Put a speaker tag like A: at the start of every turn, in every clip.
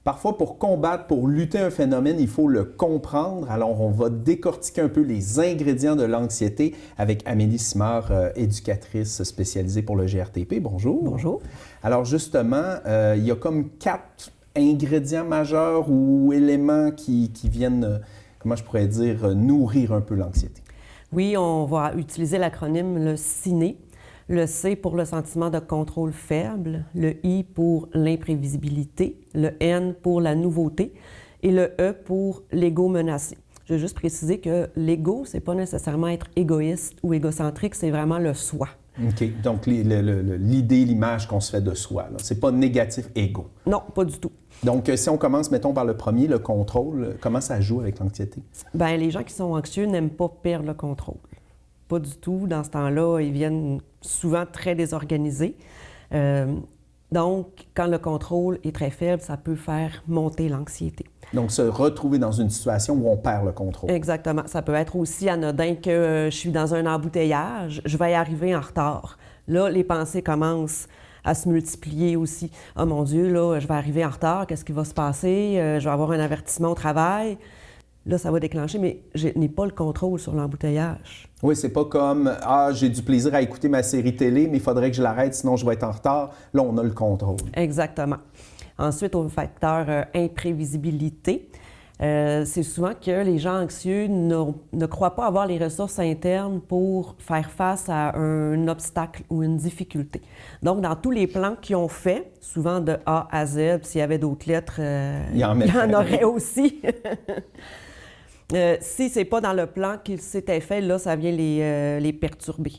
A: Parfois, pour combattre, pour lutter un phénomène, il faut le comprendre. Alors, on va décortiquer un peu les ingrédients de l'anxiété avec Amélie Simard, éducatrice spécialisée pour le GRTP. Bonjour.
B: Bonjour.
A: Alors, justement, il y a comme 4 ingrédients majeurs ou éléments qui viennent, comment je pourrais dire, nourrir un peu l'anxiété.
B: Oui, on va utiliser l'acronyme le CINE. Le C pour le sentiment de contrôle faible, le I pour l'imprévisibilité, le N pour la nouveauté et le E pour l'ego menacé. Je veux juste préciser que l'ego, c'est pas nécessairement être égoïste ou égocentrique, c'est vraiment le soi.
A: OK. Donc, l'idée, l'image qu'on se fait de soi, c'est pas négatif, égo.
B: Non, pas du tout.
A: Donc, si on commence, mettons, par le premier, le contrôle, comment ça joue avec l'anxiété?
B: Bien, les gens qui sont anxieux n'aiment pas perdre le contrôle. Pas du tout. Dans ce temps-là, ils viennent souvent très désorganisés. Donc, quand le contrôle est très faible, ça peut faire monter l'anxiété.
A: Donc, se retrouver dans une situation où on perd le contrôle.
B: Exactement. Ça peut être aussi anodin que je suis dans un embouteillage, je vais y arriver en retard. Là, les pensées commencent à se multiplier aussi. « Oh mon Dieu, là, je vais arriver en retard, qu'est-ce qui va se passer? Je vais avoir un avertissement au travail. » Là, ça va déclencher, mais je n'ai pas le contrôle sur l'embouteillage.
A: Oui, c'est pas comme « Ah, j'ai du plaisir à écouter ma série télé, mais il faudrait que je l'arrête, sinon je vais être en retard. » Là, on a le contrôle.
B: Exactement. Ensuite, au facteur imprévisibilité, c'est souvent que les gens anxieux ne croient pas avoir les ressources internes pour faire face à un obstacle ou une difficulté. Donc, dans tous les plans qu'ils ont faits, souvent de A à Z, s'il y avait d'autres lettres, il y en aurait aussi. Si ce n'est pas dans le plan qu'il s'était fait, là, ça vient les perturber.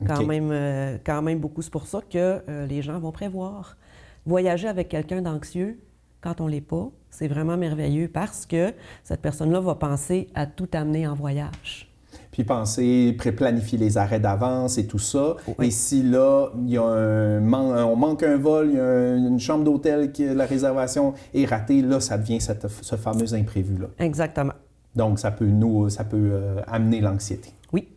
B: Quand même beaucoup. C'est pour ça que les gens vont prévoir. Voyager avec quelqu'un d'anxieux, quand on ne l'est pas, c'est vraiment merveilleux parce que cette personne-là va penser à tout amener en voyage.
A: Puis planifier les arrêts d'avance et tout ça.
B: Oui.
A: Et si là, il y a on manque un vol, il y a une chambre d'hôtel, la réservation est ratée, là, ça devient ce fameux imprévu-là.
B: Exactement.
A: Donc, ça peut amener l'anxiété.
B: Oui.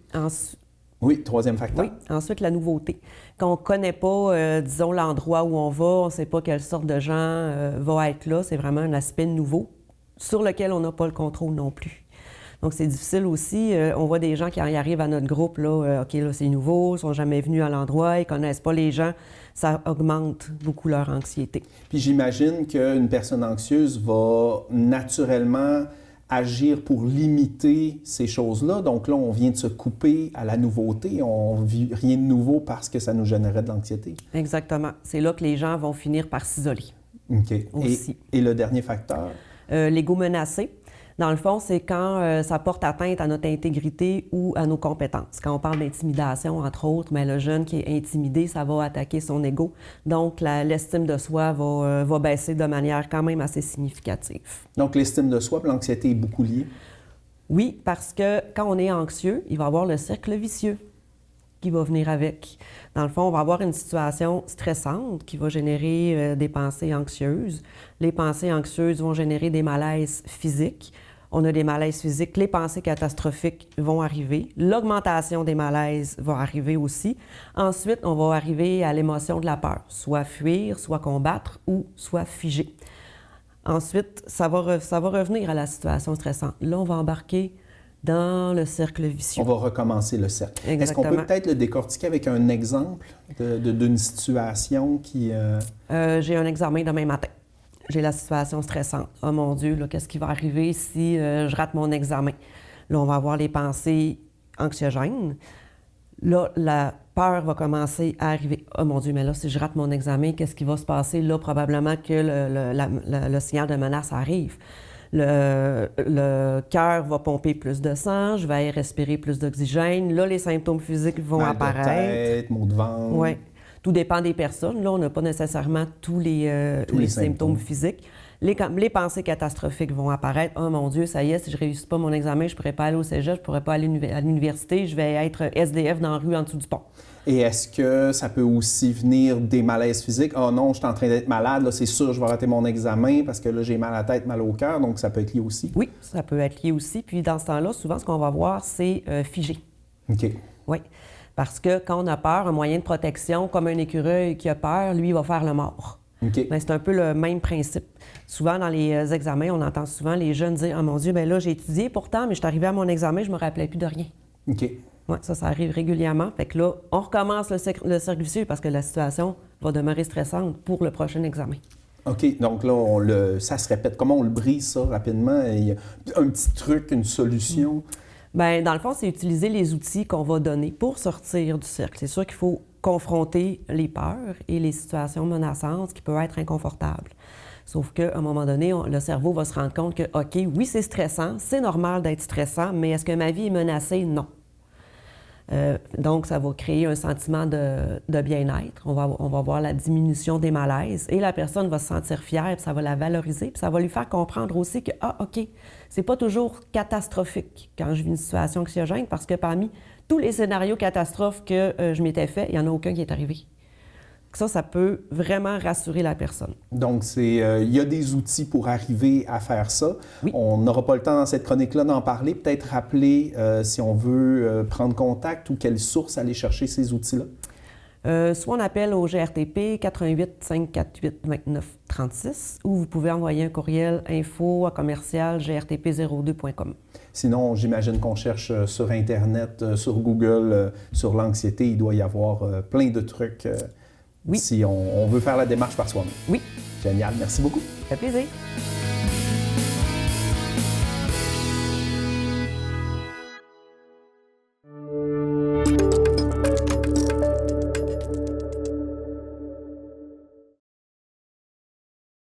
A: Oui, troisième facteur.
B: Oui. Ensuite, la nouveauté. Quand on ne connaît pas, disons, l'endroit où on va, on ne sait pas quelle sorte de gens vont être là, c'est vraiment un aspect nouveau sur lequel on n'a pas le contrôle non plus. Donc, c'est difficile aussi. On voit des gens qui arrivent à notre groupe, là, OK, là, c'est nouveau, ils ne sont jamais venus à l'endroit, ils ne connaissent pas les gens. Ça augmente beaucoup leur anxiété.
A: Puis j'imagine qu'une personne anxieuse va naturellement agir pour limiter ces choses-là. Donc là, on vient de se couper à la nouveauté. On ne vit rien de nouveau parce que ça nous générait de l'anxiété.
B: Exactement. C'est là que les gens vont finir par s'isoler.
A: OK.
B: Aussi.
A: Et le dernier facteur?
B: L'ego menacé. Dans le fond, c'est quand ça porte atteinte à notre intégrité ou à nos compétences. Quand on parle d'intimidation, entre autres, mais le jeune qui est intimidé, ça va attaquer son ego. Donc, l'estime de soi va baisser de manière quand même assez significative.
A: Donc, l'estime de soi et l'anxiété est beaucoup liée?
B: Oui, parce que quand on est anxieux, il va y avoir le cercle vicieux qui va venir avec. Dans le fond, on va avoir une situation stressante qui va générer des pensées anxieuses. Les pensées anxieuses vont générer des malaises physiques. On a des malaises physiques, les pensées catastrophiques vont arriver. L'augmentation des malaises va arriver aussi. Ensuite, on va arriver à l'émotion de la peur, soit fuir, soit combattre ou soit figer. Ensuite, ça va revenir à la situation stressante. Là, on va embarquer dans le cercle vicieux.
A: On va recommencer le cercle.
B: Exactement.
A: Est-ce qu'on peut peut-être le décortiquer avec un exemple d'une situation qui...
B: J'ai un examen demain matin. J'ai la situation stressante. Oh mon Dieu, là, qu'est-ce qui va arriver si je rate mon examen? Là, on va avoir les pensées anxiogènes. Là, la peur va commencer à arriver. Oh mon Dieu, mais là, si je rate mon examen, qu'est-ce qui va se passer? Là, probablement que le signal de menace arrive. Le cœur va pomper plus de sang, je vais respirer plus d'oxygène. Là, les symptômes physiques vont apparaître.
A: Mal de tête, maux de ventre.
B: Oui. Tout dépend des personnes. Là, on n'a pas nécessairement tous les symptômes physiques. Les pensées catastrophiques vont apparaître. « Oh mon Dieu, ça y est, si je ne réussis pas mon examen, je ne pourrai pas aller au cégep, je ne pourrai pas aller à l'université, je vais être SDF dans la rue en dessous du pont. »
A: Et est-ce que ça peut aussi venir des malaises physiques? « Oh non, je suis en train d'être malade, là, c'est sûr, je vais rater mon examen parce que là, j'ai mal à la tête, mal au cœur. » Donc, ça peut être lié aussi?
B: Oui, ça peut être lié aussi. Puis, dans ce temps-là, souvent, ce qu'on va voir, c'est figé.
A: OK.
B: Oui. Parce que quand on a peur, un moyen de protection, comme un écureuil qui a peur, lui, il va faire le mort.
A: OK.
B: Mais c'est un peu le même principe. Souvent, dans les examens, on entend souvent les jeunes dire « Ah mon Dieu, bien là, j'ai étudié pourtant, mais je suis arrivé à mon examen, je me rappelais plus de rien. »
A: OK.
B: Oui, ça arrive régulièrement. Fait que là, on recommence le cercle vicieux parce que la situation va demeurer stressante pour le prochain examen.
A: OK. Donc là, ça se répète. Comment on le brise, ça, rapidement? Il y a un petit truc, une solution?
B: Bien, dans le fond, c'est utiliser les outils qu'on va donner pour sortir du cercle. C'est sûr qu'il faut confronter les peurs et les situations menaçantes qui peuvent être inconfortables. Sauf qu'à un moment donné, le cerveau va se rendre compte que, OK, oui, c'est stressant, c'est normal d'être stressant, mais est-ce que ma vie est menacée? Non. Donc, ça va créer un sentiment de bien-être. On va voir la diminution des malaises et la personne va se sentir fière, puis ça va la valoriser, puis ça va lui faire comprendre aussi que, ah, OK, c'est pas toujours catastrophique quand je vis une situation anxiogène, parce que parmi tous les scénarios catastrophes que je m'étais fait, il n'y en a aucun qui est arrivé. Ça peut vraiment rassurer la personne.
A: Donc, il y a des outils pour arriver à faire ça.
B: Oui.
A: On n'aura pas le temps dans cette chronique-là d'en parler. Peut-être rappeler si on veut prendre contact ou quelle source aller chercher ces outils-là.
B: Soit on appelle au GRTP 88 548 29 36 ou vous pouvez envoyer un courriel info@grtp02.com.
A: Sinon, j'imagine qu'on cherche sur Internet, sur Google, sur l'anxiété. Il doit y avoir plein de trucs
B: oui.
A: si on veut faire la démarche par soi-même.
B: Oui.
A: Génial. Merci beaucoup.
B: Ça fait plaisir.